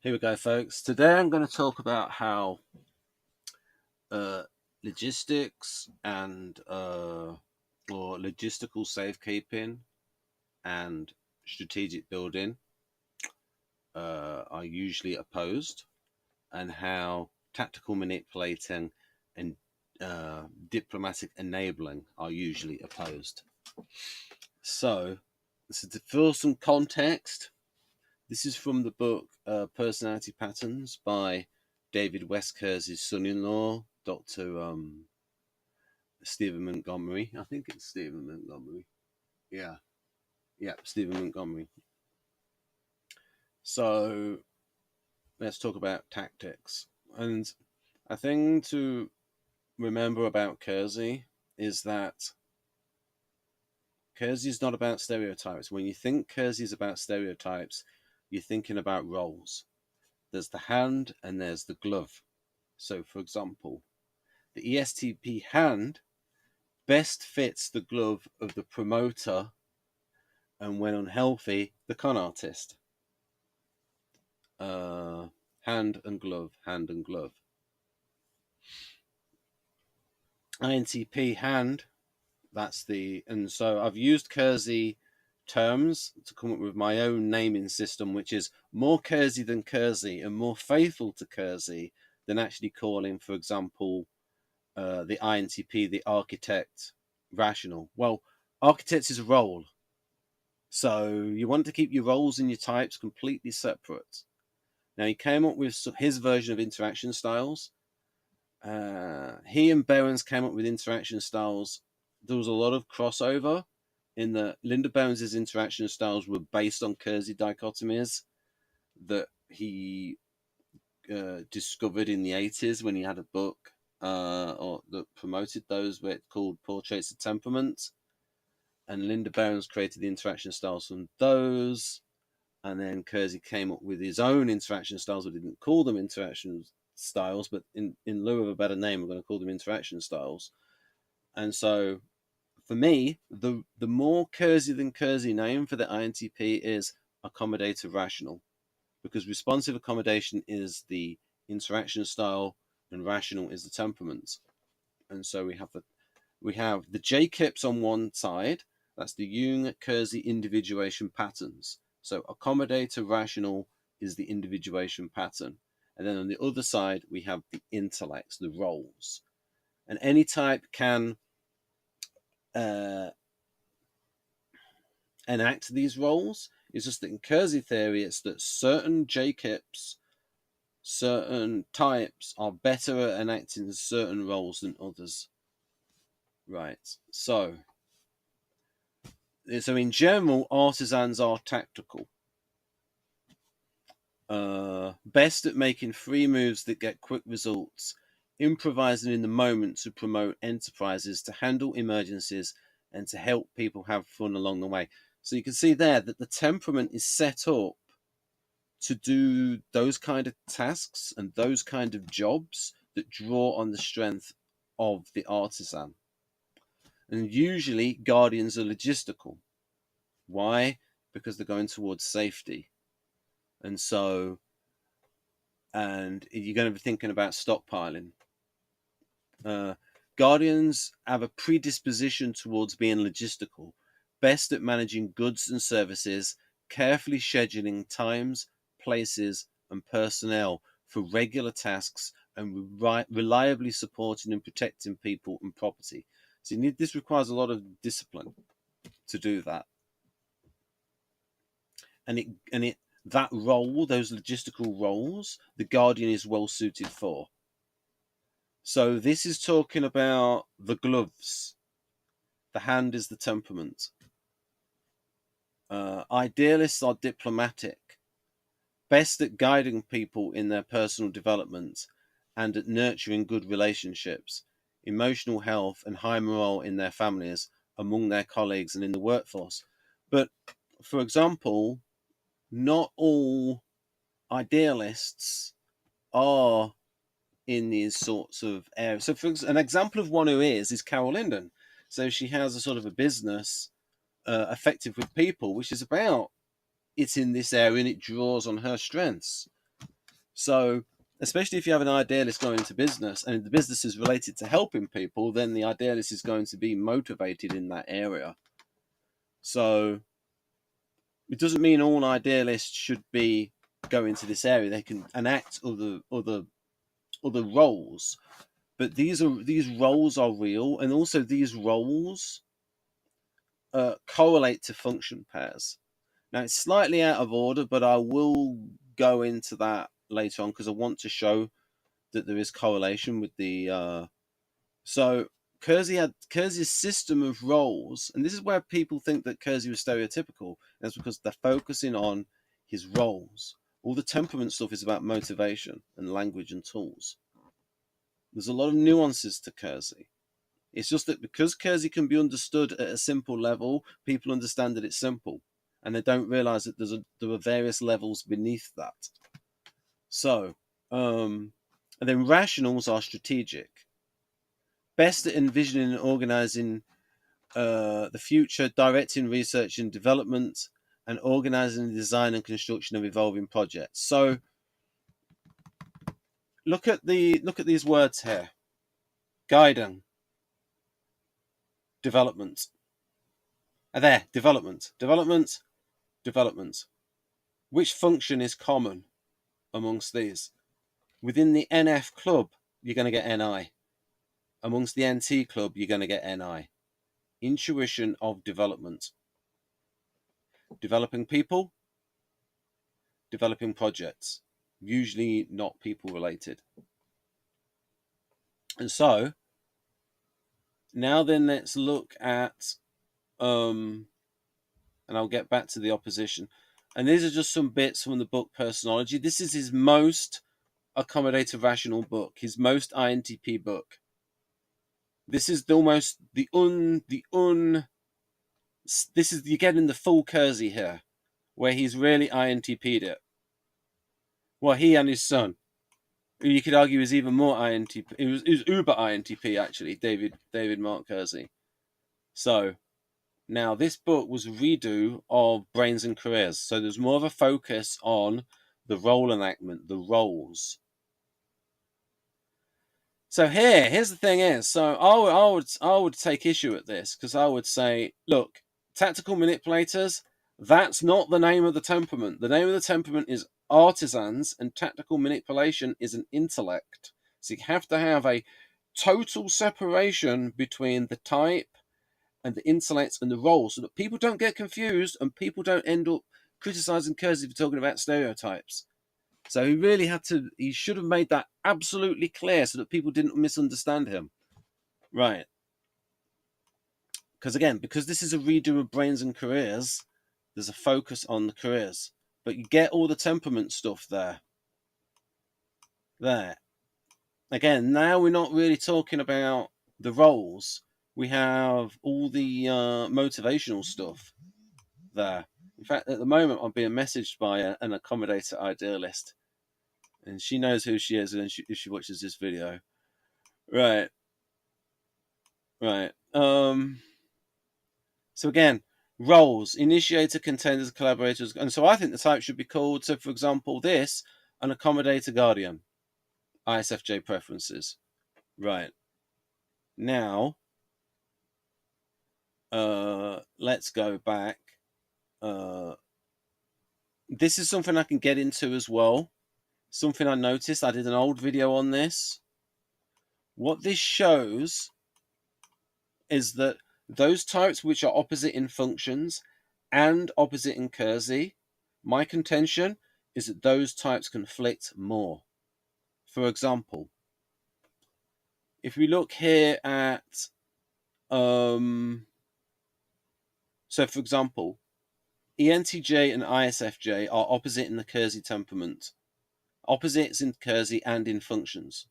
Here we go, folks. Today I'm going to talk about how uh, logistics and or logistical safekeeping and strategic building are usually opposed, and how tactical manipulating and diplomatic enabling are usually opposed. So to fill some context, this is from the book Personality Patterns by David West Keirsey's son-in-law, Dr. Stephen Montgomery. I think it's Stephen Montgomery. Yeah, Stephen Montgomery. So let's talk about tactics. And a thing to remember about Keirsey is that Keirsey is not about stereotypes. When you think Keirsey is about stereotypes, you're thinking about roles. There's the hand and there's the glove. So, for example, the ESTP hand best fits the glove of the promoter, and when unhealthy, the con artist. Hand and glove, hand and glove. INTP hand, that's the, and so I've used Keirsey terms to come up with my own naming system, which is more Keirsey than Keirsey and more faithful to Keirsey than actually calling, for example, the INTP, the architect, rational. Well, architect is a role. So you want to keep your roles and your types completely separate. Now, he came up with his version of interaction styles. He and Behrens came up with interaction styles. There was a lot of crossover in that Linda Behrens' interaction styles were based on Keirsey dichotomies that he discovered in the 80s when he had a book or that promoted those, where it's called Portraits of Temperament. And Linda Behrens created the interaction styles from those. And then Keirsey came up with his own interaction styles. We didn't call them interaction styles, but in lieu of a better name, we're going to call them interaction styles. And so for me, the more Keirsey than Keirsey name for the INTP is accommodative rational, because responsive accommodation is the interaction style and rational is the temperament. And so we have the J-kips on one side. That's the Jung-Keirsey individuation patterns. So accommodator rational is the individuation pattern. And then on the other side, we have the intellects, the roles. And any type can enact these roles. It's just that in Keirsey theory, it's that certain J-kips, certain types are better at enacting certain roles than others. Right. So in general, artisans are tactical. Best at making free moves that get quick results, improvising in the moment to promote enterprises, to handle emergencies, and to help people have fun along the way. So you can see there that the temperament is set up to do those kind of tasks and those kind of jobs that draw on the strength of the artisan. And usually guardians are logistical. Why? Because they're going towards safety. And so, and you're going to be thinking about stockpiling. Guardians have a predisposition towards being logistical, best at managing goods and services, carefully scheduling times, places, and personnel for regular tasks, and reliably supporting and protecting people and property. So this requires a lot of discipline to do that. And that role, those logistical roles, the guardian is well suited for. So this is talking about the gloves. The hand is the temperament. Idealists are diplomatic, best at guiding people in their personal development and at nurturing good relationships, emotional health, and high morale in their families, among their colleagues, and in the workforce. But, for example, not all idealists are in these sorts of areas. So, for an example of one who is Carol Linden. So she has a sort of a business, effective with people, which is about, it's in this area and it draws on her strengths. So, especially if you have an idealist going into business and the business is related to helping people, then the idealist is going to be motivated in that area. So, it doesn't mean all idealists should be going to this area. They can enact other roles, but these roles are real, and also these roles correlate to function pairs. Now it's slightly out of order, but I will go into that later on because I want to show that there is correlation with the. So Keirsey's system of roles, and this is where people think that Keirsey was stereotypical. That's because they're focusing on his roles. All the temperament stuff is about motivation and language and tools. There's a lot of nuances to Keirsey. It's just that because Keirsey can be understood at a simple level, people understand that it's simple, and they don't realize that there are various levels beneath that. So, and then rationals are strategic. Best at envisioning and organizing the future, directing research and development, and organizing the design and construction of evolving projects. So, look at these words here: guiding, development. Development. Which function is common amongst these? Within the NF club, you're going to get NI. Amongst the NT club, you're going to get NI. Intuition of development. Developing people, developing projects. Usually not people related. And so, now then let's look at, and I'll get back to the opposition. And these are just some bits from the book Personology. This is his most accommodative rational book, his most INTP book. This is almost you're getting the full Keirsey here, where he's really INTP'd it. Well, he and his son, who you could argue is even more INTP. It was uber INTP actually, David Mark Keirsey. So now this book was a redo of Brains and Careers, so there's more of a focus on the role enactment, the roles. So here's the thing is, so I would take issue at this because I would say, look, tactical manipulators, that's not the name of the temperament. The name of the temperament is artisans, and tactical manipulation is an intellect. So you have to have a total separation between the type and the intellects and the role, so that people don't get confused and people don't end up criticizing Keirsey for talking about stereotypes. So he should have made that absolutely clear so that people didn't misunderstand him. Right. Because this is a redo of Brains and Careers, there's a focus on the careers. But you get all the temperament stuff there. Again, now we're not really talking about the roles. We have all the motivational stuff there. In fact, at the moment, I'm being messaged by an accommodator idealist. And she knows who she is and if she watches this video. Right. So again, roles, initiator, contenders, collaborators. And so I think the type should be called, so for example, this, an accommodator guardian. ISFJ preferences. Right. Now, let's go back. This is something I can get into as well. Something I noticed. I did an old video on this. What this shows is that those types which are opposite in functions and opposite in Keirsey, my contention is that those types conflict more. For example, if we look here at, so for example, ENTJ and ISFJ are opposite in the Keirsey temperament. Opposites in Keirsey and in functions.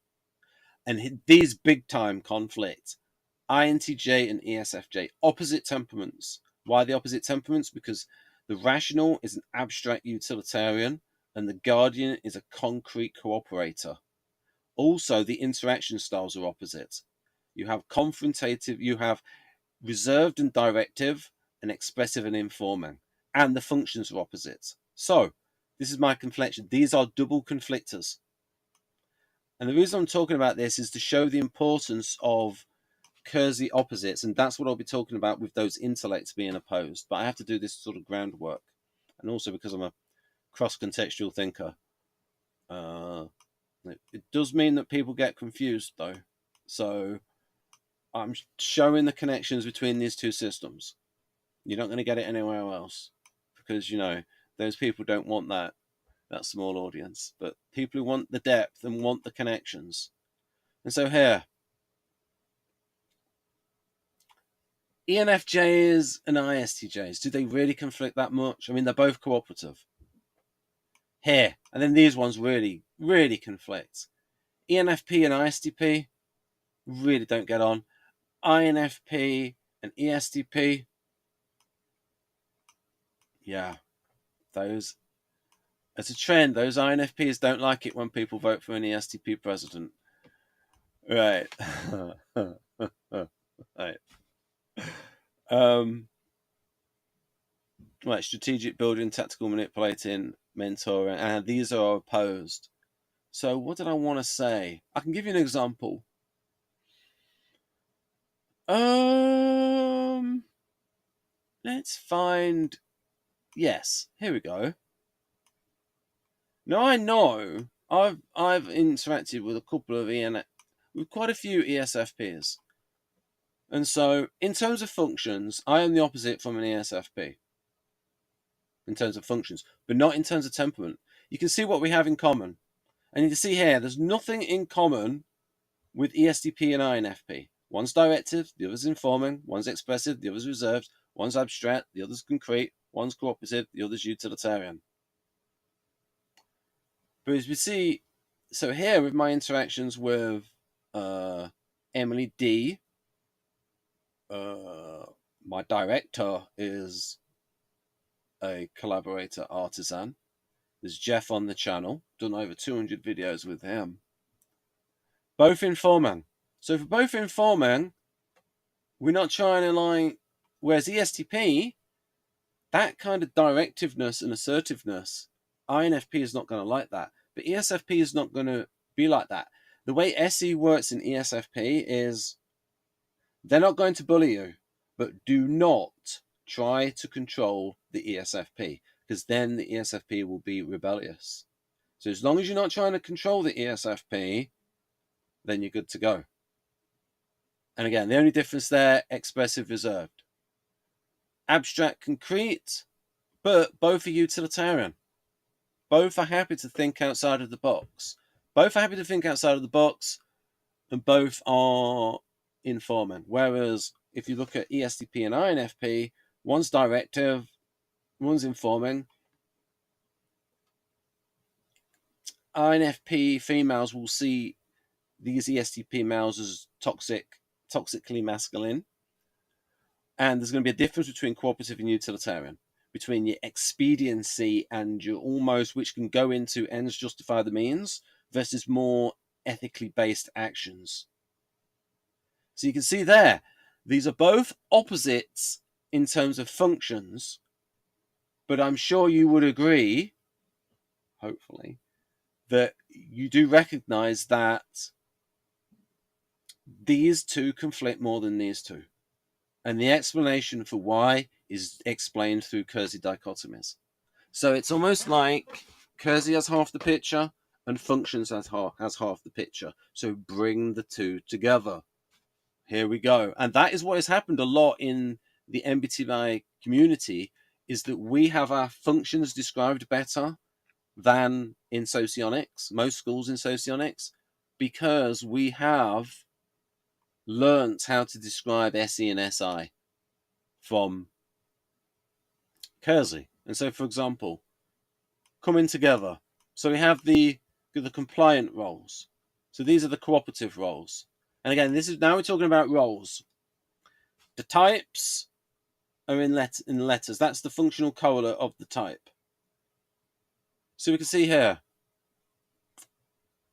And these big time conflict. INTJ and ESFJ, opposite temperaments. Why the opposite temperaments? Because the rational is an abstract utilitarian and the guardian is a concrete cooperator. Also, the interaction styles are opposite. You have confrontative, you have reserved and directive, and expressive and informing. And the functions are opposite. So, This is my conflection. These are double conflictors. And the reason I'm talking about this is to show the importance of Keirsey opposites, and that's what I'll be talking about with those intellects being opposed. But I have to do this sort of groundwork, and also because I'm a cross-contextual thinker. It does mean that people get confused, though. So I'm showing the connections between these two systems. You're not going to get it anywhere else, because, you know, those people don't want that small audience. But people who want the depth and want the connections. And so here, ENFJs and ISTJs, do they really conflict that much? I mean, they're both cooperative. Here, and then these ones really, really conflict. ENFP and ISTP really don't get on. INFP and ESTP, yeah, those, as a trend, those INFPs don't like it when people vote for an ESTP president. Right. Right. Right, strategic building, tactical manipulating, mentoring, and these are opposed. So what did I want to say? I can give you an example. Let's find, yes, here we go. Now I know I've interacted with a couple of with quite a few ESFPs. And so in terms of functions, I am the opposite from an ESFP. In terms of functions, but not in terms of temperament. You can see what we have in common. And you can see here, there's nothing in common with ESTP and INFP. One's directive, the other's informing, one's expressive, the other's reserved, one's abstract, the other's concrete, one's cooperative, the other's utilitarian. But as we see, so here with my interactions with Emily D, my director is a collaborator artisan. There's Jeff on the channel, done over 200 videos with him. Both informing. So for both informing, we're not trying to like, whereas ESTP, that kind of directiveness and assertiveness, INFP is not going to like that. But ESFP is not going to be like that. The way SE works in ESFP is they're not going to bully you, but do not try to control the ESFP, because then the ESFP will be rebellious. So as long as you're not trying to control the ESFP, then you're good to go. And again, the only difference there, expressive, reserved. Abstract, concrete, but both are utilitarian. Both are happy to think outside of the box. Both are happy to think outside of the box, and both are informing. Whereas if you look at ESTP and INFP, one's directive, one's informing. INFP females will see these ESTP males as toxically masculine. And there's going to be a difference between cooperative and utilitarian, between your expediency and your almost, which can go into ends justify the means, versus more ethically based actions. So you can see there, these are both opposites in terms of functions, but I'm sure you would agree, hopefully, that you do recognize that these two conflict more than these two. And the explanation for why is explained through Keirsey dichotomies. So it's almost like Keirsey has half the picture and functions has half the picture. So bring the two together. Here we go. And that is what has happened a lot in the MBTI community, is that we have our functions described better than in socionics, most schools in socionics, because we have learnt how to describe SE and SI from Keirsey. And so, for example, coming together. So we have the compliant roles. So these are the cooperative roles. And again, this is now we're talking about roles. The types are in letters. That's the functional correlate of the type. So we can see here,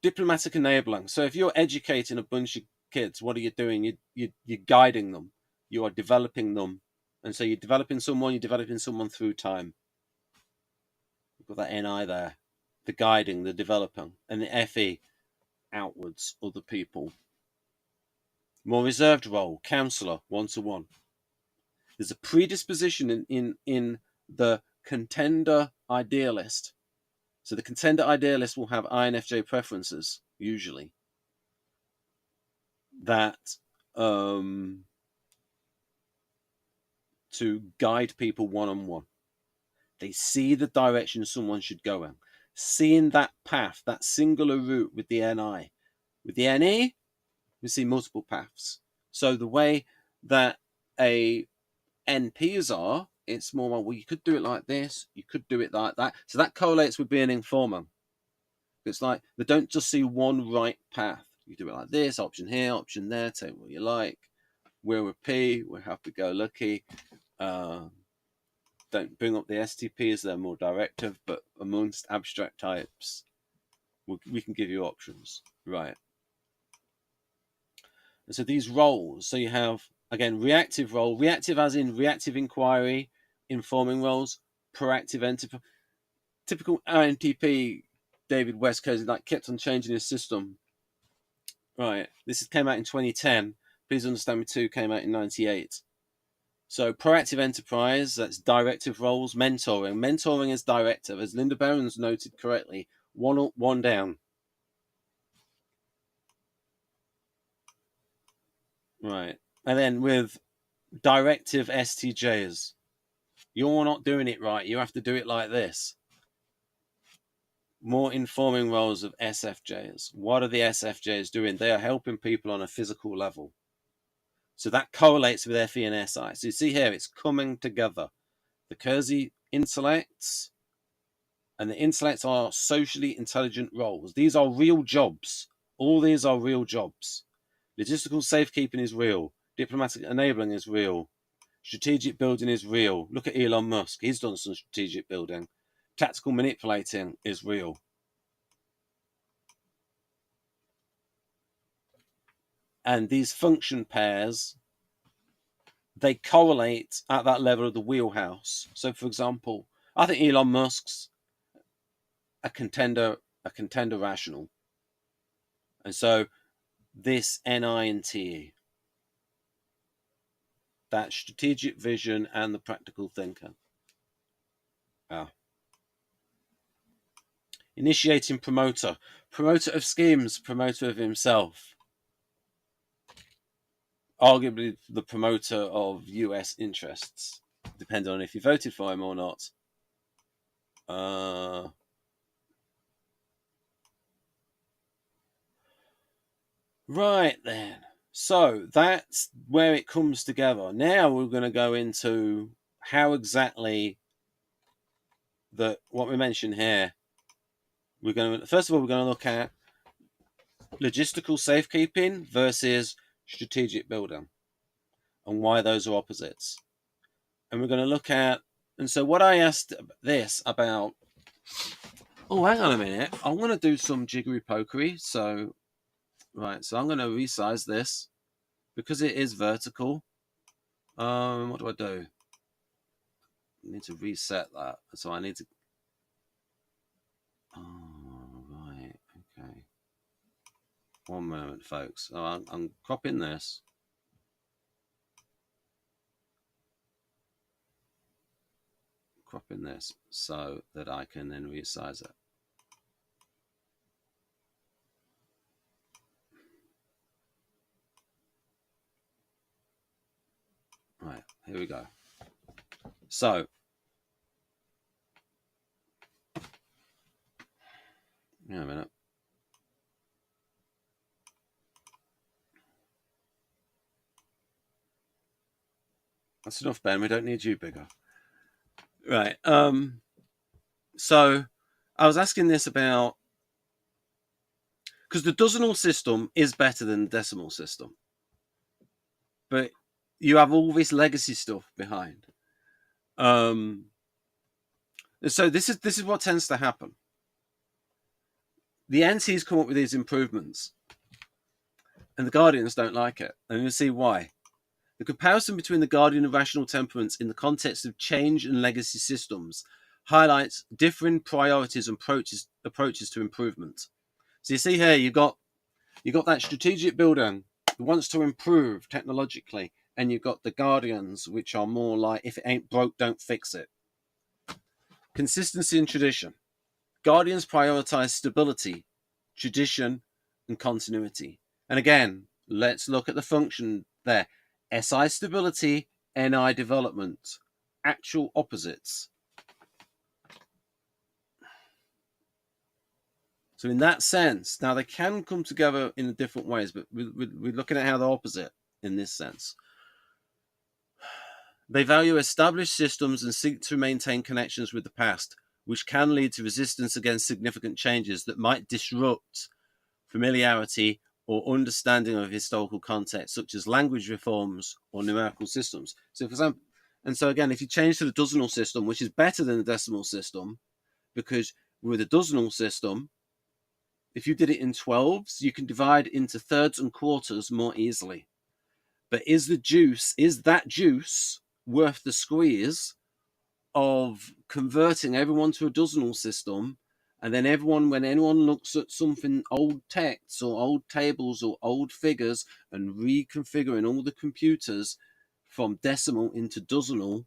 diplomatic enabling. So if you're educating a bunch of kids, what are you doing? You're guiding them. You are developing them. And so you're developing someone through time. We've got that NI there, the guiding, the developing, and the FE, outwards, other people. More reserved role, counsellor, one-to-one. There's a predisposition in the contender idealist. So the contender idealist will have INFJ preferences, usually, that to guide people one-on-one. They see the direction someone should go in. Seeing that path, that singular route with the NI. With the NE, we see multiple paths. So the way that a NPs are, it's more like, well, you could do it like this, you could do it like that. So that correlates with being informer. It's like they don't just see one right path. You do it like this, option here, option there, take what you like. We're a P, we're happy-go-lucky. Don't bring up the STPs, they're more directive, but amongst abstract types, we can give you options. Right. And so these roles, so you have, again, reactive role, reactive as in reactive inquiry, informing roles, proactive enterprise. Typical INTP, David West Keirsey, like kept on changing his system. Right. This came out in 2010. Please Understand Me 2 came out in 98. So proactive enterprise, that's directive roles, mentoring. Mentoring is directive, as Linda Behrens noted correctly, one up, one down. Right. And then with directive STJs, you're not doing it right. You have to do it like this. More informing roles of SFJs. What are the SFJs doing? They are helping people on a physical level. So that correlates with FE and SI. So you see here, it's coming together. The Keirsey intellects, and the intellects are socially intelligent roles. These are real jobs. All these are real jobs. Logistical safekeeping is real. Diplomatic enabling is real. Strategic building is real. Look at Elon Musk. He's done some strategic building. Tactical manipulating is real. And these function pairs, they correlate at that level of the wheelhouse. So, for example, I think Elon Musk's a contender rational. And so this NI and TE, that strategic vision and the practical thinker. Initiating promoter. Promoter of schemes, promoter of himself. Arguably the promoter of US interests, depending on if you voted for him or not. Right then. So that's where it comes together. Now we're going to go into how exactly what we mentioned here. First of all, we're going to look at logistical safekeeping versus strategic building and why those are opposites. And we're going to look at, and so what I asked this about, oh, hang on a minute. I'm going to do some jiggery pokery. So, right, so I'm going to resize this because it is vertical. What do I do? I need to reset that. So I need to, oh, right, okay. One moment, folks. So I'm cropping this. Cropping this so that I can then resize it. Right, here we go. So, yeah, a minute. That's enough, Ben. We don't need you bigger. Right. So I was asking this about, because the dozenal system is better than the decimal system, but you have all this legacy stuff behind. So this is what tends to happen. The NCs come up with these improvements, and the Guardians don't like it, and you'll see why. The comparison between the Guardian and rational temperaments in the context of change and legacy systems highlights different priorities and approaches to improvement. So you see here, you got that strategic building who wants to improve technologically, and you've got the guardians, which are more like, if it ain't broke, don't fix it. Consistency and tradition. Guardians prioritize stability, tradition, and continuity. And again, let's look at the function there. SI stability, NI development. Actual opposites. So in that sense, now they can come together in different ways, but we're looking at how they're opposite in this sense. They value established systems and seek to maintain connections with the past, which can lead to resistance against significant changes that might disrupt familiarity or understanding of historical context, such as language reforms or numerical systems. So, for example, and so again, if you change to the dozenal system, which is better than the decimal system, because with a dozenal system, if you did it in 12s, you can divide into thirds and quarters more easily. But is that juice worth the squeeze of converting everyone to a dozenal system, and then when anyone looks at something, old texts or old tables or old figures, and reconfiguring all the computers from decimal into dozenal?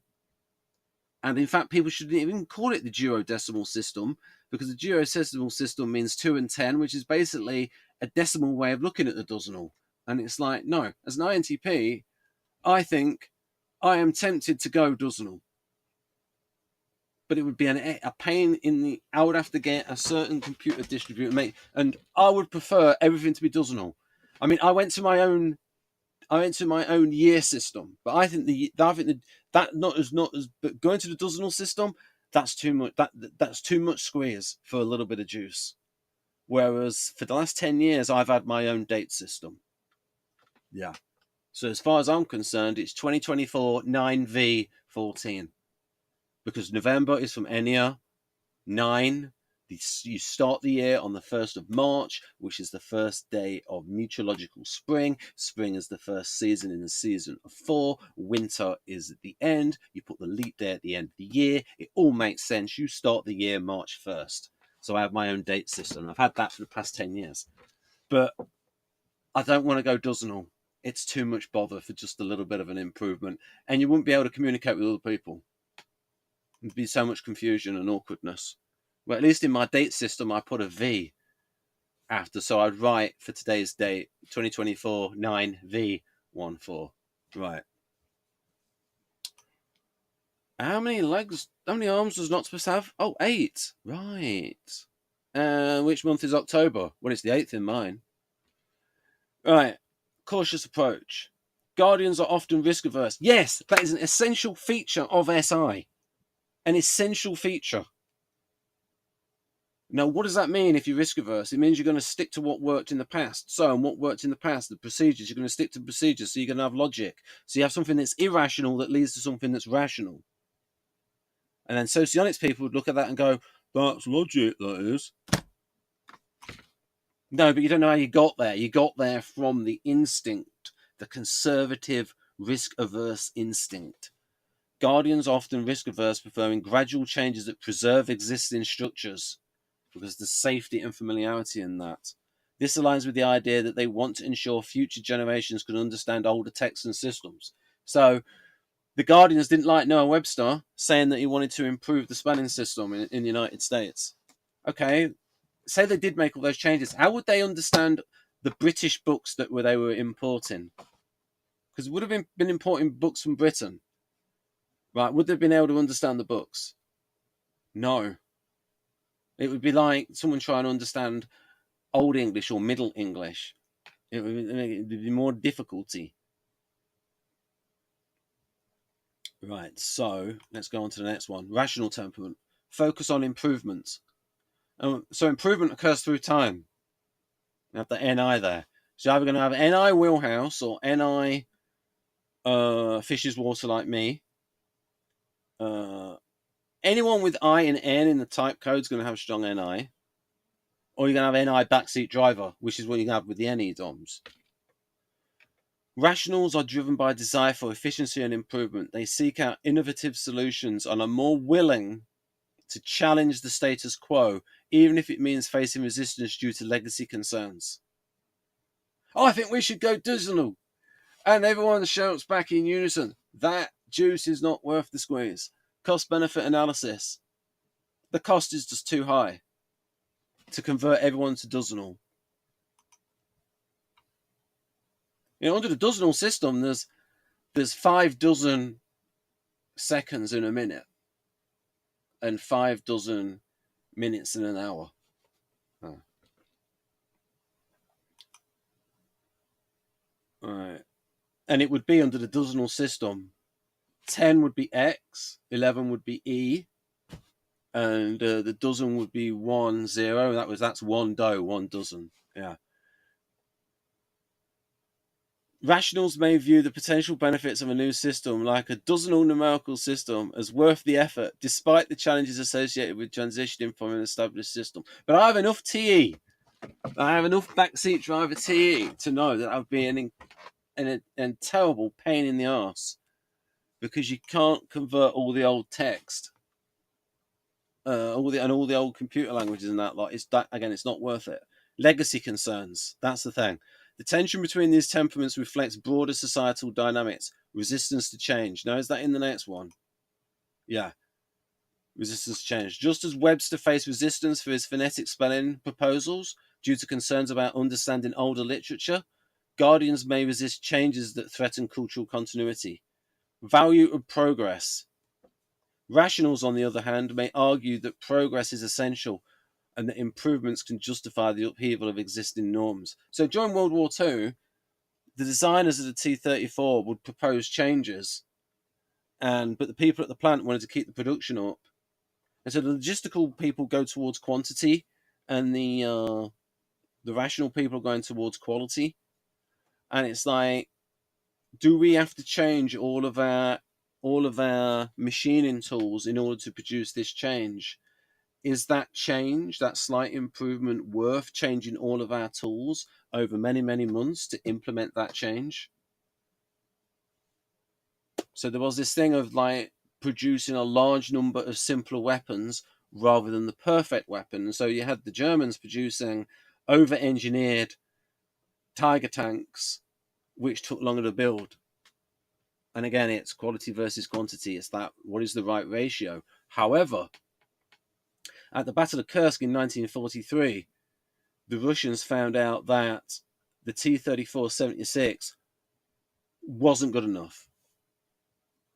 And in fact, people shouldn't even call it the duodecimal system, because the duodecimal system means 2 and 10, which is basically a decimal way of looking at the dozenal. And it's like, no, as an INTP, I think I am tempted to go dozenal. But it would be a pain in the... I would have to get a certain computer distributor, and I would prefer everything to be dozenal. I mean, I went to my own year system, but I think but going to the dozenal system, that's too much. That's too much squeeze for a little bit of juice. Whereas for the last 10 years, I've had my own date system. Yeah. So as far as I'm concerned, it's 2024 9V14, because November is from Enya 9. You start the year on the 1st of March, which is the first day of meteorological spring. Spring is the first season in the season of 4. Winter is at the end. You put the leap day at the end of the year. It all makes sense. You start the year March 1st. So I have my own date system. I've had that for the past 10 years. But I don't want to go dozenal. It's too much bother for just a little bit of an improvement. And you wouldn't be able to communicate with other people. There'd be so much confusion and awkwardness. Well, at least in my date system, I put a V after. So I'd write for today's date, 2024 9V14. Right. How many arms was not supposed to have? Oh, 8. Right. Which month is October? Well, it's the 8th in mine. Right. Cautious approach. Guardians are often risk averse. Yes, that is an essential feature of SI. An essential feature. Now, what does that mean if you're risk averse? It means you're going to stick to what worked in the past. So, and what worked in the past, the procedures, you're going to stick to procedures. So you're going to have logic. So you have something that's irrational that leads to something that's rational. And then socionics people would look at that and go, that's logic, that is. No, but you don't know how you got there. You got there from the instinct, the conservative, risk-averse instinct. Guardians are often risk-averse, preferring gradual changes that preserve existing structures, because there's safety and familiarity in that. This aligns with the idea that they want to ensure future generations can understand older texts and systems. So the Guardians didn't like Noah Webster saying that he wanted to improve the spelling system in the United States. Okay, say they did make all those changes. How would they understand the British books that they were importing? Because it would have been importing books from Britain. Right, would they have been able to understand the books? No. It would be like someone trying to understand Old English or Middle English. It would be more difficulty. Right, so let's go on to the next one. Rational temperament. Focus on improvement. So improvement occurs through time. You have the NI there. So you're either going to have NI wheelhouse or NI fishes water like me. Anyone with I and N in the type code is going to have strong NI. Or you're going to have NI backseat driver, which is what you have with the NE DOMs. Rationals are driven by a desire for efficiency and improvement. They seek out innovative solutions and are more willing to challenge the status quo, even if it means facing resistance due to legacy concerns. I think we should go digital. And everyone shouts back in unison, that juice is not worth the squeeze. Cost-benefit analysis. The cost is just too high to convert everyone to dozenal. Under the dozenal system, there's 5 dozen seconds in a minute and 5 dozen minutes in an hour. Oh. All right. And it would be under the dozenal system. 10 would be X, 11 would be E, and the dozen would be 1, 0. That's one dough, 1 dozen. Yeah. Rationals may view the potential benefits of a new system, like a dozenal numerical system, as worth the effort, despite the challenges associated with transitioning from an established system. But I have enough TE. I have enough backseat driver TE to know that I've been a terrible pain in the arse, because you can't convert all the old text, all the old computer languages and that lot. It's not worth it. Legacy concerns. That's the thing. The tension between these temperaments reflects broader societal dynamics. Resistance to change. Now, is that in the next one? Yeah. Resistance to change. Just as Webster faced resistance for his phonetic spelling proposals due to concerns about understanding older literature, guardians may resist changes that threaten cultural continuity. Value of progress. Rationals, on the other hand, may argue that progress is essential and that improvements can justify the upheaval of existing norms. So during World War II, the designers of the T-34 would propose changes, but the people at the plant wanted to keep the production up. And so the logistical people go towards quantity, and the rational people are going towards quality. And it's like, do we have to change all of our machining tools in order to produce this change? Is that change, that slight improvement, worth changing all of our tools over many, many months to implement that change? So there was this thing of like producing a large number of simpler weapons rather than the perfect weapon. And so you had the Germans producing over-engineered Tiger tanks, which took longer to build. And again, it's quality versus quantity. It's that, what is the right ratio? However, at the Battle of Kursk in 1943, the Russians found out that the T-34-76 wasn't good enough.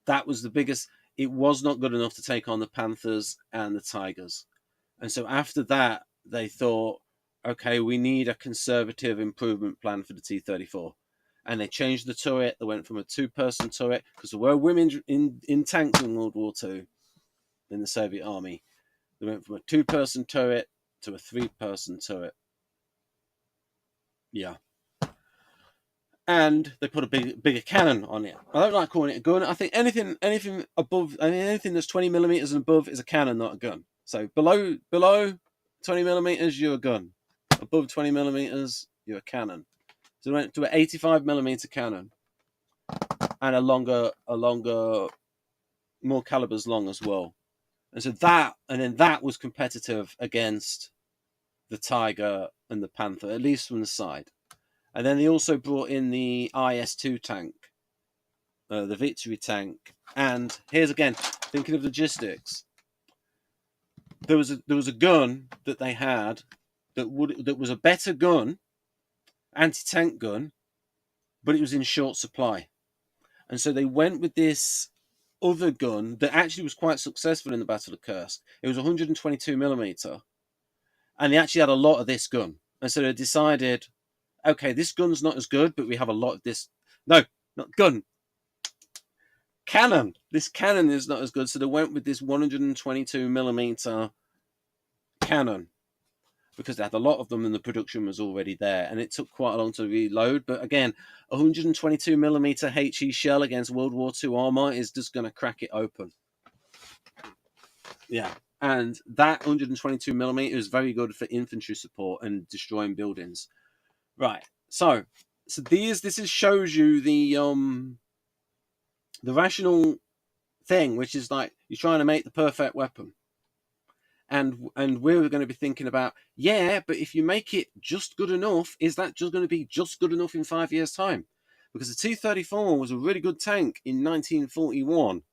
That was the biggest. It was not good enough to take on the Panthers and the Tigers. And so after that, they thought, okay, we need a conservative improvement plan for the T-34. And they changed the turret. They went from a 2-person turret, because there were women in tanks in World War II in the Soviet army. They went from a 2-person turret to a 3-person turret. Yeah. And they put a bigger cannon on it. I don't like calling it a gun. I think anything above, anything that's 20 millimeters and above is a cannon, not a gun. So below 20 millimeters, you're a gun. Above 20 millimeters, you're a cannon. So they went to an 85 millimeter cannon, and a longer, more calibers long as well. And so that was competitive against the Tiger and the Panther, at least from the side. And then they also brought in the IS-2 tank, the Victory tank. And here's again, thinking of logistics. There was a gun that they had that was a better gun, anti-tank gun, but it was in short supply. And so they went with this other gun that actually was quite successful in the Battle of Kursk. It was 122 millimeter, and they actually had a lot of this gun. And so they decided, okay, this gun's not as good, but we have a lot of this. No, not gun. Cannon. This cannon is not as good, so they went with this 122 millimeter cannon, because they had a lot of them and the production was already there, and it took quite a long to reload. But again, 122 millimeter HE shell against World War II armor is just going to crack it open. Yeah, and that 122 millimeter is very good for infantry support and destroying buildings. Right. So this shows you the rational thing, which is like you're trying to make the perfect weapon. And we're going to be thinking about, yeah, but if you make it just good enough, is that just going to be just good enough in 5 years' time? Because the 234 was a really good tank in 1941,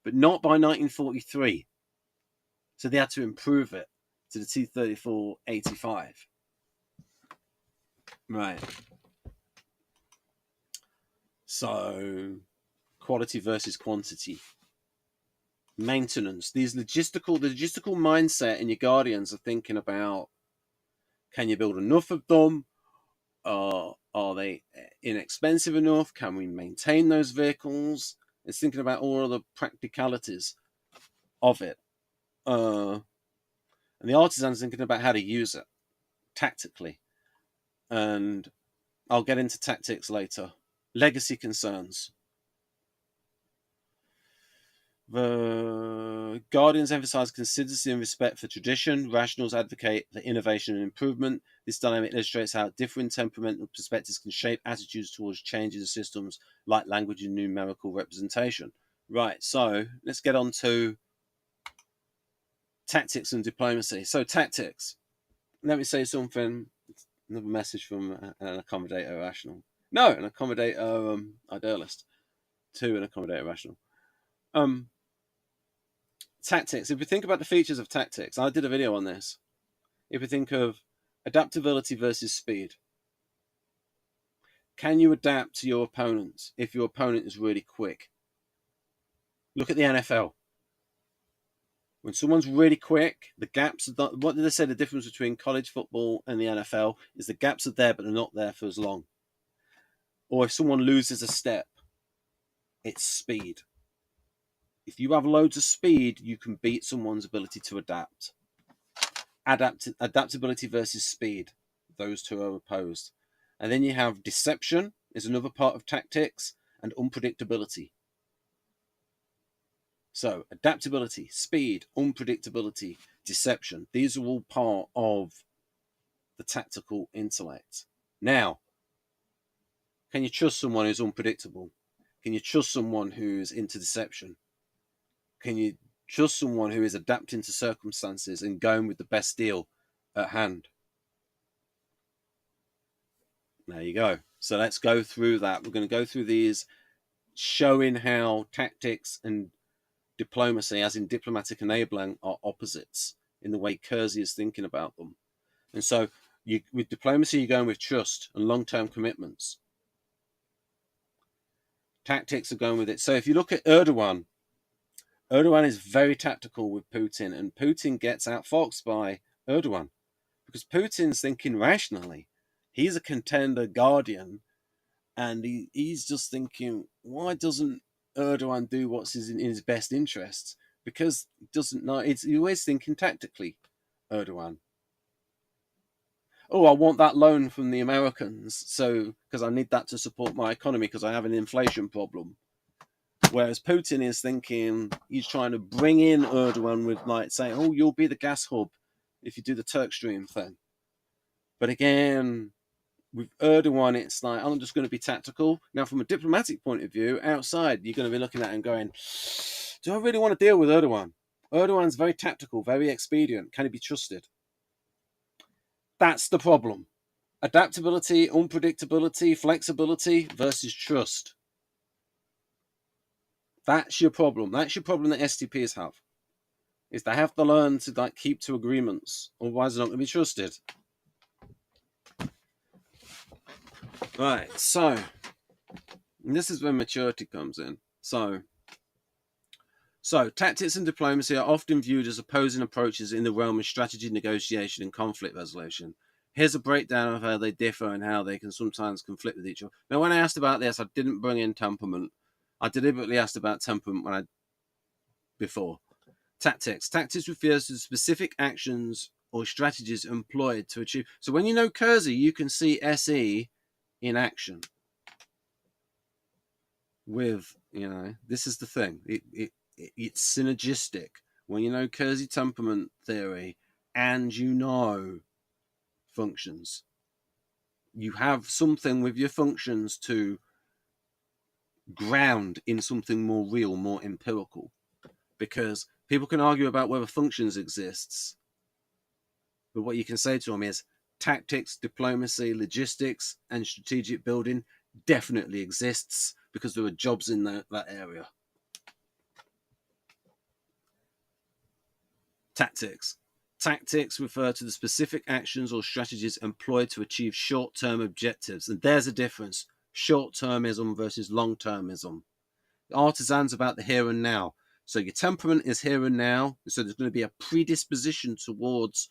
but not by 1943. So they had to improve it to the 234-85. Right. So, quality versus quantity. Maintenance. The logistical mindset in your Guardians are thinking about, can you build enough of them? Are they inexpensive enough? Can we maintain those vehicles? It's thinking about all of the practicalities of it. And the artisan's thinking about how to use it tactically. And I'll get into tactics later. Legacy concerns. The Guardians emphasize consistency and respect for tradition. Rationals advocate for innovation and improvement. This dynamic illustrates how different temperamental perspectives can shape attitudes towards changes in systems like language and numerical representation. Right, so let's get on to tactics and diplomacy. So tactics. Let me say something. Another message from an accommodator rational. No, an accommodator idealist. To an accommodator rational. Tactics. If we think about the features of tactics, I did a video on this. If we think of adaptability versus speed, can you adapt to your opponent if your opponent is really quick? Look at the NFL. When someone's really quick, the gaps are not, what did they say the difference between college football and the NFL is the gaps are there, but they're not there for as long. Or if someone loses a step, it's speed. If you have loads of speed, you can beat someone's ability to adapt. Adaptability versus speed. Those two are opposed. And then you have deception is another part of tactics, and unpredictability. So adaptability, speed, unpredictability, deception. These are all part of the tactical intellect. Now, can you trust someone who's unpredictable? Can you trust someone who's into deception? Can you trust someone who is adapting to circumstances and going with the best deal at hand? There you go. So let's go through that. We're going to go through these, showing how tactics and diplomacy, as in diplomatic enabling, are opposites in the way Keirsey is thinking about them. And so with diplomacy, you're going with trust and long-term commitments. Tactics are going with it. So if you look at Erdogan is very tactical with Putin, and Putin gets outfoxed by Erdogan because Putin's thinking rationally. He's a contender guardian, and he's just thinking, why doesn't Erdogan do what's in his best interests? Because he doesn't know. He's always thinking tactically, Erdogan. Oh, I want that loan from the Americans, so because I need that to support my economy because I have an inflation problem. Whereas Putin is thinking, he's trying to bring in Erdogan with, like, saying, oh, you'll be the gas hub if you do the Turk Stream thing. But again, with Erdogan, it's like, I'm just going to be tactical. Now, from a diplomatic point of view, outside, you're going to be looking at it and going, do I really want to deal with Erdogan? Erdogan's very tactical, very expedient. Can he be trusted? That's the problem. Adaptability, unpredictability, flexibility versus trust. That's your problem. That's your problem that STPs have. Is they have to learn to, like, keep to agreements. Otherwise, they're not going to be trusted. Right, so this is where maturity comes in. So tactics and diplomacy are often viewed as opposing approaches in the realm of strategy, negotiation, and conflict resolution. Here's a breakdown of how they differ and how they can sometimes conflict with each other. Now, when I asked about this, I didn't bring in temperament. I deliberately asked about temperament before. Tactics. Tactics refers to specific actions or strategies employed to achieve. So when you know Keirsey, you can see SE in action. With, this is the thing. It's synergistic. When you know Keirsey temperament theory and you know functions, you have something with your functions to ground in something more real, more empirical. Because People can argue about whether functions exists, but what you can say to them is tactics, diplomacy, logistics, and strategic building definitely exists because there are jobs in that area. Tactics. Tactics refer to the specific actions or strategies employed to achieve short-term objectives. And there's a difference. Short-termism versus long-termism. Artisan's about the here and now. So your temperament is here and now. So there's going to be a predisposition towards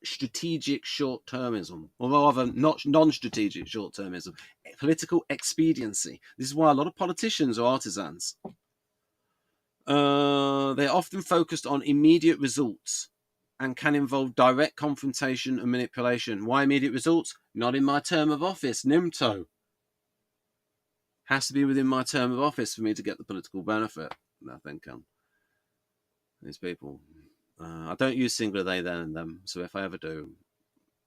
strategic short-termism, or rather not non-strategic short-termism. Political expediency. This is why a lot of politicians are artisans. They're often focused on immediate results and can involve direct confrontation and manipulation. Why immediate results? Not in my term of office, NIMTO. Has to be within my term of office for me to get the political benefit. I think these people. I don't use singular they, them, and them. So if I ever do,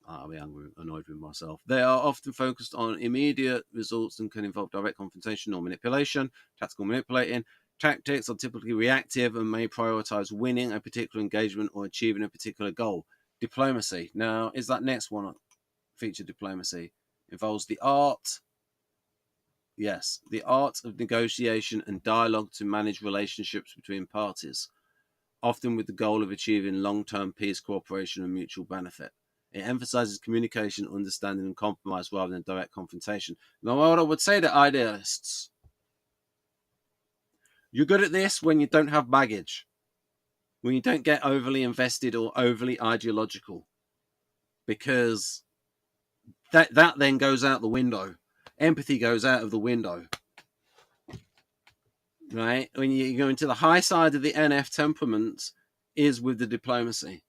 I'll be angry, annoyed with myself. They are often focused on immediate results and can involve direct confrontation or manipulation, tactical manipulating. Tactics are typically reactive and may prioritize winning a particular engagement or achieving a particular goal. Diplomacy. Now, is that next one feature diplomacy? Involves the art. Yes, the art of negotiation and dialogue to manage relationships between parties, often with the goal of achieving long-term peace, cooperation, and mutual benefit. It emphasizes communication, understanding, and compromise rather than direct confrontation. Now, what I would say to idealists, you're good at this when you don't have baggage, when you don't get overly invested or overly ideological, because that then goes out the window. Empathy goes out of the window, right? When you go into the high side of the NF temperament is with the diplomacy.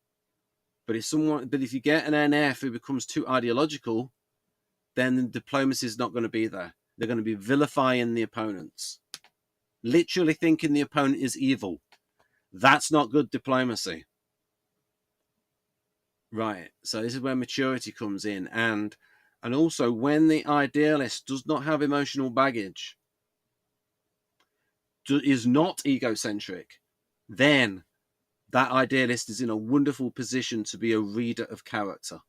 But if you get an NF who becomes too ideological, then the diplomacy is not going to be there. They're going to be vilifying the opponents, literally thinking the opponent is evil. That's not good diplomacy. Right. So this is where maturity comes in. And also when the idealist does not have emotional baggage, is not egocentric, then that idealist is in a wonderful position to be a reader of character.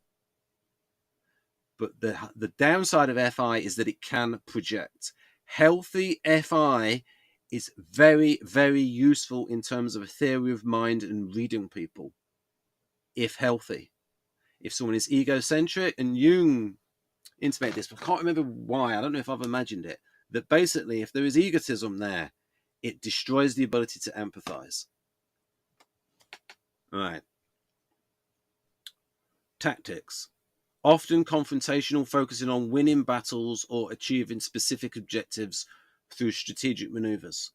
But the downside of FI is that it can project. Healthy FI is very, very useful in terms of a theory of mind and reading people, if healthy. If someone is egocentric, and Jung intimated this, but I can't remember why, I don't know if I've imagined it, that basically if there is egotism there, it destroys the ability to empathize. All right. Tactics. Often confrontational, focusing on winning battles or achieving specific objectives through strategic maneuvers.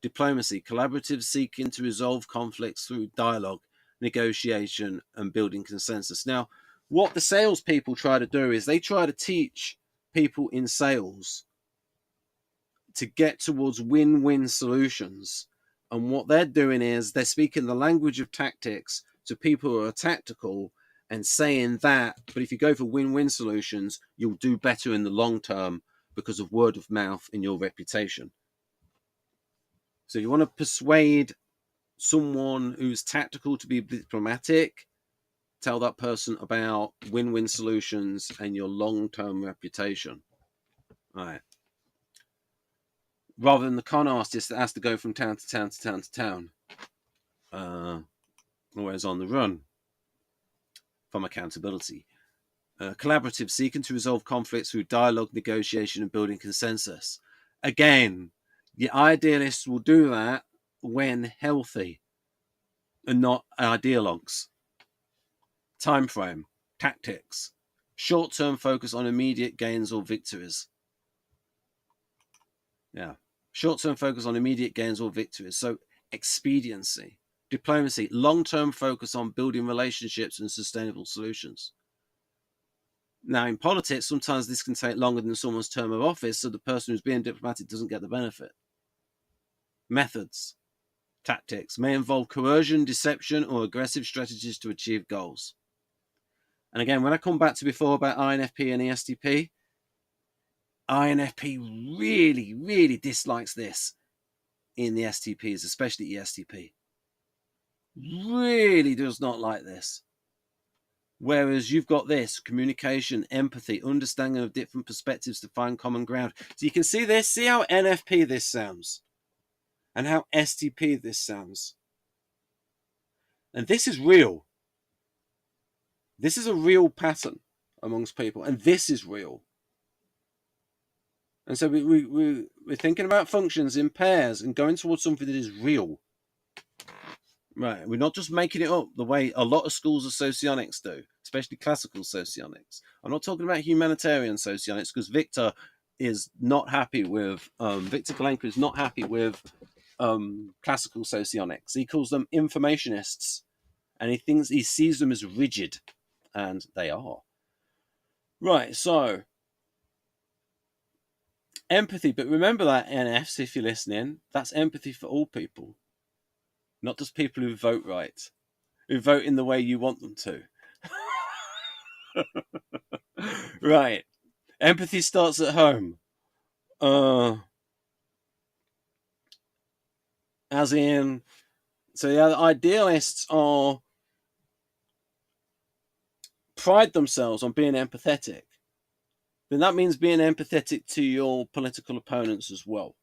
Diplomacy. Collaborative, seeking to resolve conflicts through dialogue, negotiation, and building consensus. Now, what the salespeople try to do is they try to teach people in sales to get towards win-win solutions. And what they're doing is they're speaking the language of tactics to people who are tactical and saying that, but if you go for win-win solutions, you'll do better in the long term because of word of mouth and your reputation. So you want to persuade someone who's tactical to be diplomatic, tell that person about win-win solutions and your long-term reputation. All right. Rather than the con artist that has to go from town to town to town to town, always on the run from accountability. Collaborative, seeking to resolve conflicts through dialogue, negotiation, and building consensus. Again, the idealists will do that when healthy and not ideologues. Time frame, tactics, short-term focus on immediate gains or victories. Yeah, short-term focus on immediate gains or victories. So expediency, diplomacy, long-term focus on building relationships and sustainable solutions. Now, in politics, sometimes this can take longer than someone's term of office, so the person who's being diplomatic doesn't get the benefit. Methods, tactics may involve coercion, deception, or aggressive strategies to achieve goals. And again, when I come back to before about INFP and ESTP, INFP really, really dislikes this. in the STPs, especially ESTP. Really does not like this. Whereas you've got this communication, empathy, understanding of different perspectives to find common ground. So you can see this, see how NFP this sounds and how STP this sounds. And this is real. This is a real pattern amongst people, and this is real. And so we're thinking about functions in pairs and going towards something that is real. Right, we're not just making it up the way a lot of schools of socionics do, especially classical socionics. I'm not talking about humanitarian socionics, because Victor is not happy with, Victor Galenka is not happy with classical socionics. He calls them informationists, and he sees them as rigid, and they are. Right, so empathy, but remember that, NFs, if you're listening, that's empathy for all people. Not just people who vote right, who vote in the way you want them to. Right. Empathy starts at home. As in, so the idealists pride themselves on being empathetic. Then that means being empathetic to your political opponents as well.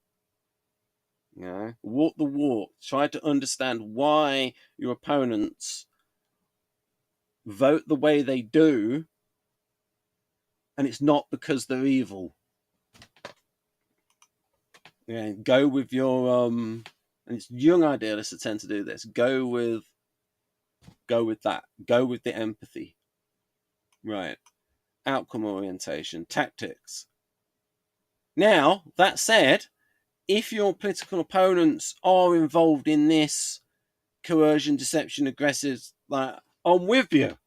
Yeah, walk the walk. Try to understand why your opponents vote the way they do, and it's not because they're evil. Yeah, go with your and it's young idealists that tend to do this. Go with that. Go with the empathy. Right. Outcome orientation, tactics. Now, that said, if your political opponents are involved in this coercion, deception, aggressive, like, I'm with you.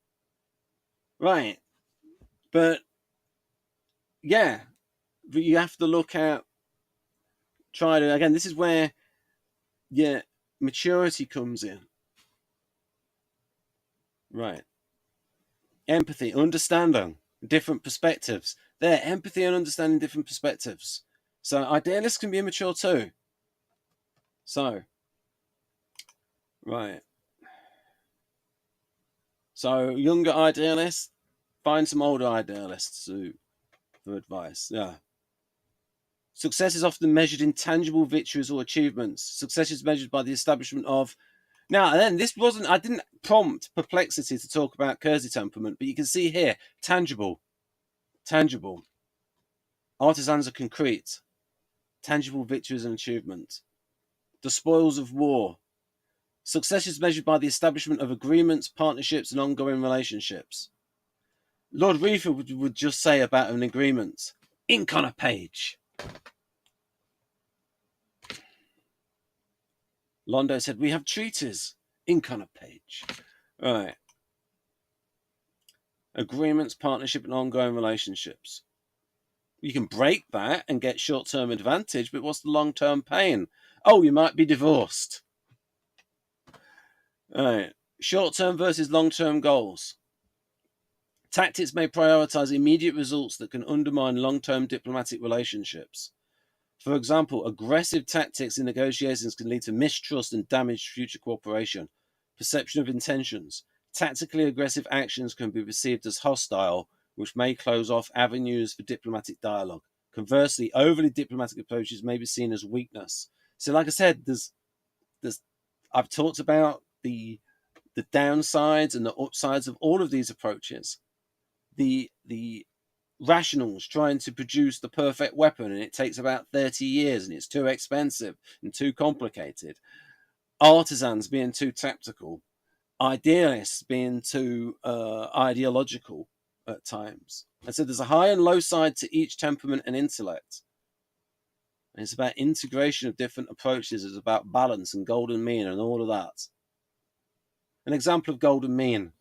Right. But yeah, but you have to look at, try to, again, this is where maturity comes in. Right. Empathy, understanding different perspectives. There, empathy and understanding different perspectives. So idealists can be immature too. So, right. So younger idealists, find some older idealists for advice. Yeah. Success is often measured in tangible victories or achievements. Success is measured by the establishment of. Now, then, this wasn't, I didn't prompt Perplexity to talk about Keirsey temperament, but you can see here, tangible. Tangible. Artisans are concrete. Tangible victories and achievements. The spoils of war. Success is measured by the establishment of agreements, partnerships, and ongoing relationships. Lord Reefer would just say about an agreement, ink on a page. Londo said, we have treaties, ink on a page. Right. Agreements, partnership, and ongoing relationships. You can break that and get short-term advantage, but what's the long-term pain? Oh, you might be divorced. All right. Short-term versus long-term goals. Tactics may prioritize immediate results that can undermine long-term diplomatic relationships. For example, aggressive tactics in negotiations can lead to mistrust and damage future cooperation. Perception of intentions. Tactically aggressive actions can be perceived as hostile, which may close off avenues for diplomatic dialogue. Conversely, overly diplomatic approaches may be seen as weakness. So, like I said, I've talked about the downsides and the upsides of all of these approaches. The rationals trying to produce the perfect weapon, and it takes about 30 years, and it's too expensive and too complicated. Artisans being too tactical. Idealists being too ideological at times. And so there's a high and low side to each temperament and intellect. And it's about integration of different approaches. It's about balance and golden mean and all of that. An example of golden mean.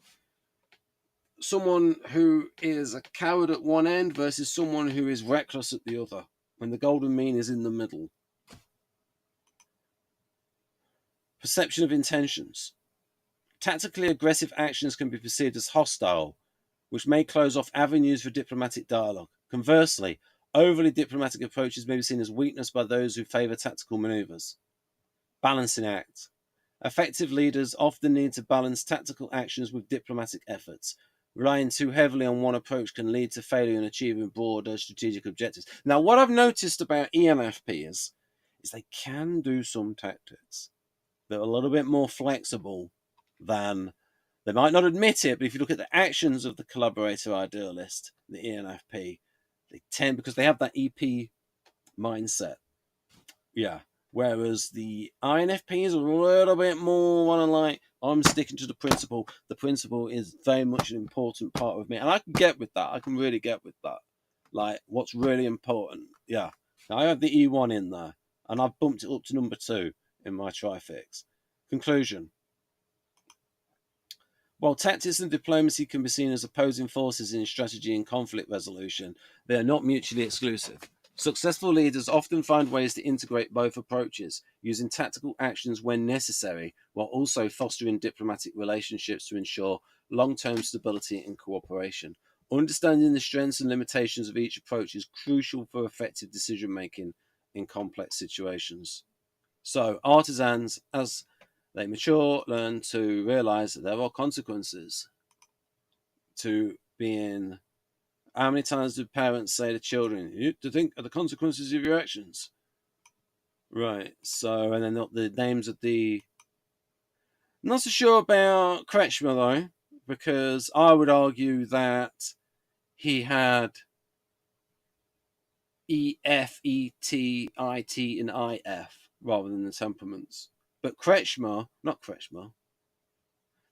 Someone who is a coward at one end versus someone who is reckless at the other, when the golden mean is in the middle. Perception of intentions. Tactically aggressive actions can be perceived as hostile, which may close off avenues for diplomatic dialogue. Conversely, overly diplomatic approaches may be seen as weakness by those who favour tactical manoeuvres. Balancing act. Effective leaders often need to balance tactical actions with diplomatic efforts. Relying too heavily on one approach can lead to failure in achieving broader strategic objectives. Now, what I've noticed about ENFPs is they can do some tactics. They're a little bit more flexible than, they might not admit it, but if you look at the actions of the collaborator idealist, the ENFP, they tend, because they have that EP mindset. Yeah. Whereas the INFP is a little bit more one of like, I'm sticking to the principle. The principle is very much an important part of me. And I can get with that. I can really get with that. Like, what's really important. Yeah. Now, I have the E1 in there, and I've bumped it up to number 2 in my trifix. Conclusion. While tactics and diplomacy can be seen as opposing forces in strategy and conflict resolution, they are not mutually exclusive. Successful leaders often find ways to integrate both approaches, using tactical actions when necessary, while also fostering diplomatic relationships to ensure long-term stability and cooperation. Understanding the strengths and limitations of each approach is crucial for effective decision-making in complex situations. So, artisans, as they mature, learn to realize that there are consequences to being. How many times do parents say to children, you need to think of the consequences of your actions? Right. So, and then the names of the. I'm not so sure about Kretschmer, though, because I would argue that he had E, F, E, T, I, T, and I, F rather than the temperaments. But Kretschmer, not Kretschmer,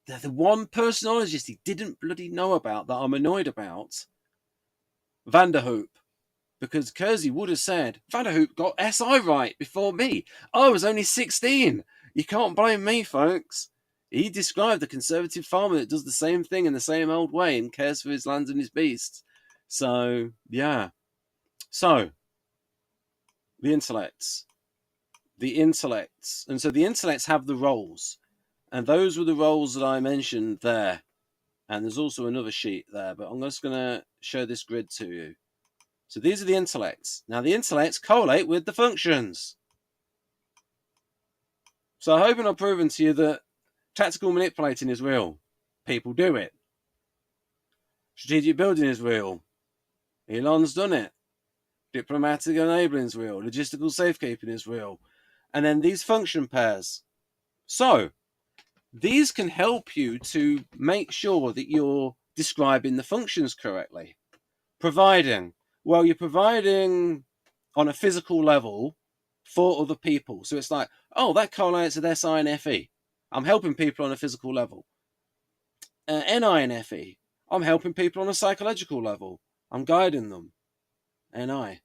the one personologist he didn't bloody know about that I'm annoyed about, Vanderhoop. Because Keirsey would have said, Vanderhoop got SI right before me. I was only 16. You can't blame me, folks. He described the conservative farmer that does the same thing in the same old way and cares for his lands and his beasts. So, yeah. So, the intellects. The intellects. And so the intellects have the roles. And those were the roles that I mentioned there. And there's also another sheet there, but I'm just going to show this grid to you. So these are the intellects. Now the intellects correlate with the functions. So I hope I've proven to you that tactical manipulating is real. People do it. Strategic building is real. Elon's done it. Diplomatic enabling is real. Logistical safekeeping is real. And then these function pairs. So these can help you to make sure that you're describing the functions correctly. Providing. Well, you're providing on a physical level for other people. So it's like, oh, that correlates with SI and FE. I'm helping people on a physical level. NI and FE. I'm helping people on a psychological level. I'm guiding them. NI.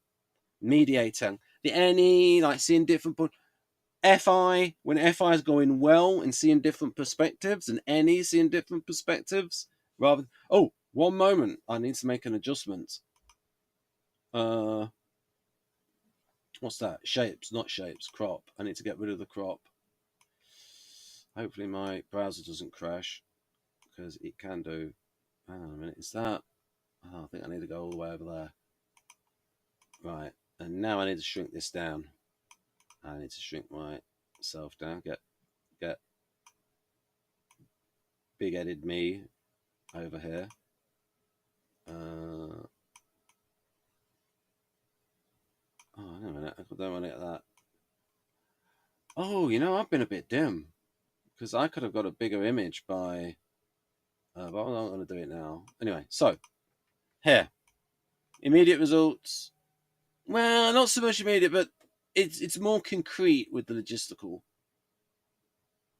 Mediating. The NE, like seeing different... FI, when FI is going well and seeing different perspectives, and NE seeing different perspectives, rather... Oh, one moment. I need to make an adjustment. What's that? Shapes, not shapes. Crop. I need to get rid of the crop. Hopefully my browser doesn't crash, because it can do. Hang on a minute. Is that? Oh, I think I need to go all the way over there. Right. And now I need to shrink this down. I need to shrink myself down. Get big-headed me over here. Oh, hang on a minute. I don't want to get that. Oh, you know, I've been a bit dim. Because I could have got a bigger image by... but I'm not going to do it now. Anyway, so, here. Immediate results. Well, not so much immediate, but it's more concrete with the logistical.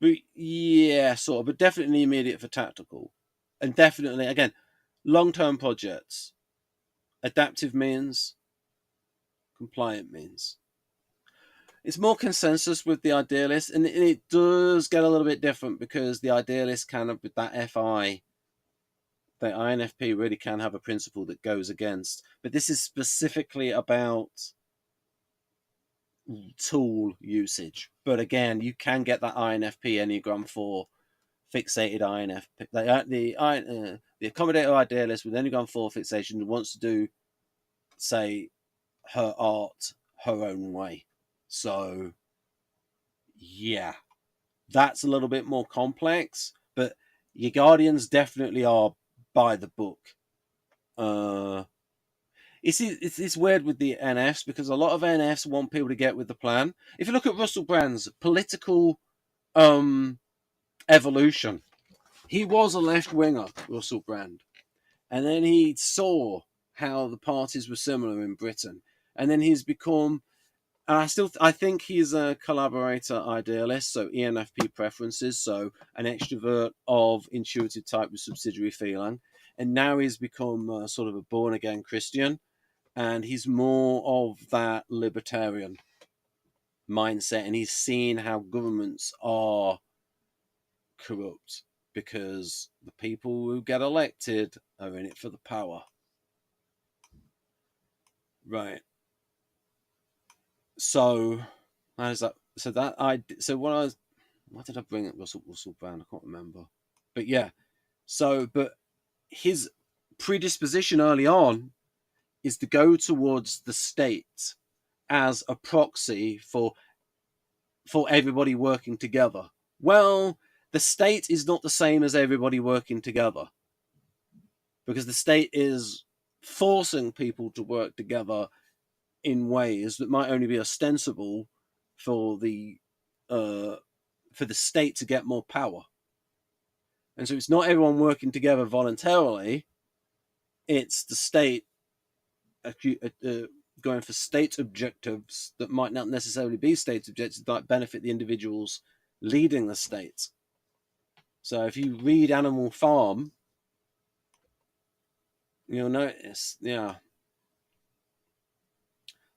But yeah, sort of, but definitely immediate for tactical. And definitely, again, long-term projects. Adaptive means, compliant means. It's more consensus with the idealist, and it does get a little bit different because the idealist kind of, with that FI, the INFP really can have a principle that goes against. But this is specifically about tool usage. But again, you can get that INFP Enneagram 4 fixated INFP. The accommodator idealist with Enneagram 4 fixation wants to do, say, her art her own way. So, Yeah, that's a little bit more complex, but your Guardians definitely are by the book. It's weird with the NFs because a lot of NFs want people to get with the plan. If you look at Russell Brand's political evolution, he was a left winger, Russell Brand, and then he saw how the parties were similar in Britain, and then he's become. I think he's a collaborator idealist, so ENFP preferences, so an extrovert of intuitive type with subsidiary feeling, and now he's become sort of a born again Christian, and he's more of that libertarian mindset, and he's seen how governments are corrupt because the people who get elected are in it for the power. Right. So how does that? So that I. So what I was. Why did I bring up Russell Brand? I can't remember. But yeah. So, but his predisposition early on is to go towards the state as a proxy for everybody working together. Well, the state is not the same as everybody working together, because the state is forcing people to work together in ways that might only be ostensible for the state to get more power. And so it's not everyone working together voluntarily, it's the state going for state objectives that might not necessarily be state objectives that benefit the individuals leading the state. So if you read Animal Farm, you'll notice, yeah.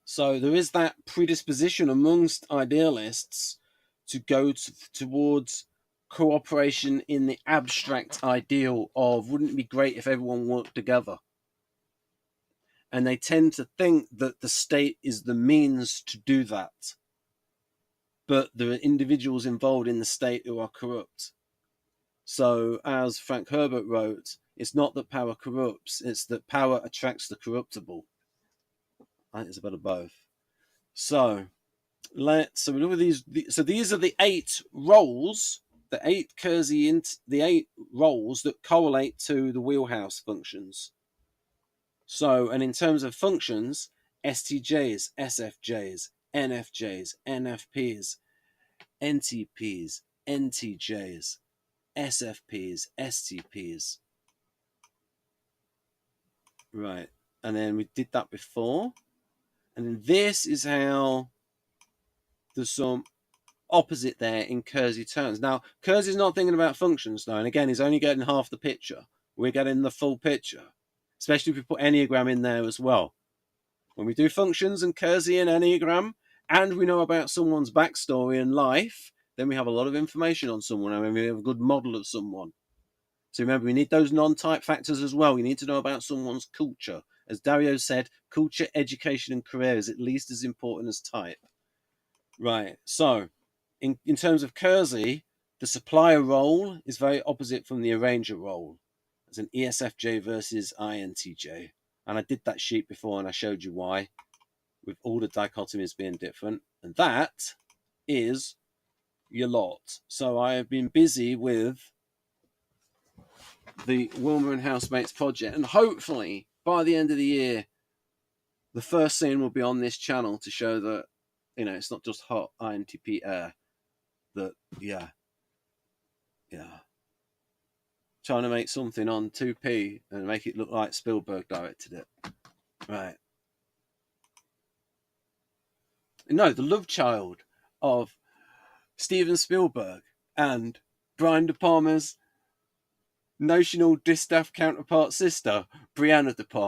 So there is that predisposition amongst idealists to go towards cooperation in the abstract ideal of, wouldn't it be great if everyone worked together? And they tend to think that the state is the means to do that. But there are individuals involved in the state who are corrupt. So, as Frank Herbert wrote, it's not that power corrupts, it's that power attracts the corruptible. I think it's a bit of both. So we look at these. So these are the 8 roles, the 8 Keirsey, the 8 roles that correlate to the wheelhouse functions. So, and in terms of functions, STJs, SFJs, NFJs, NFPs, NTPs, NTJs, SFPs, STPs. Right, and then we did that before. And then this is how there's some opposite there in Keirsey terms. Now, Keirsey's not thinking about functions now, and again, he's only getting half the picture. We're getting the full picture, especially if we put Enneagram in there as well. When we do functions and Keirsey and Enneagram, and we know about someone's backstory and life, then we have a lot of information on someone, and we have a good model of someone. So remember, we need those non-type factors as well. We need to know about someone's culture. As Dario said, culture, education, and career is at least as important as type. Right, so in terms of Keirsey, the supplier role is very opposite from the arranger role. It's an ESFJ versus INTJ. And I did that sheet before and I showed you why, with all the dichotomies being different. And that is your lot. So I have been busy with the Wilma and Housemates project, and hopefully by the end of the year, the first scene will be on this channel to show that, you know, it's not just hot INTP air. That, yeah. Trying to make something on 2P and make it look like Spielberg directed it. Right. No, the love child of Steven Spielberg and Brian De Palma's notional distaff counterpart sister, Brianna De Palma.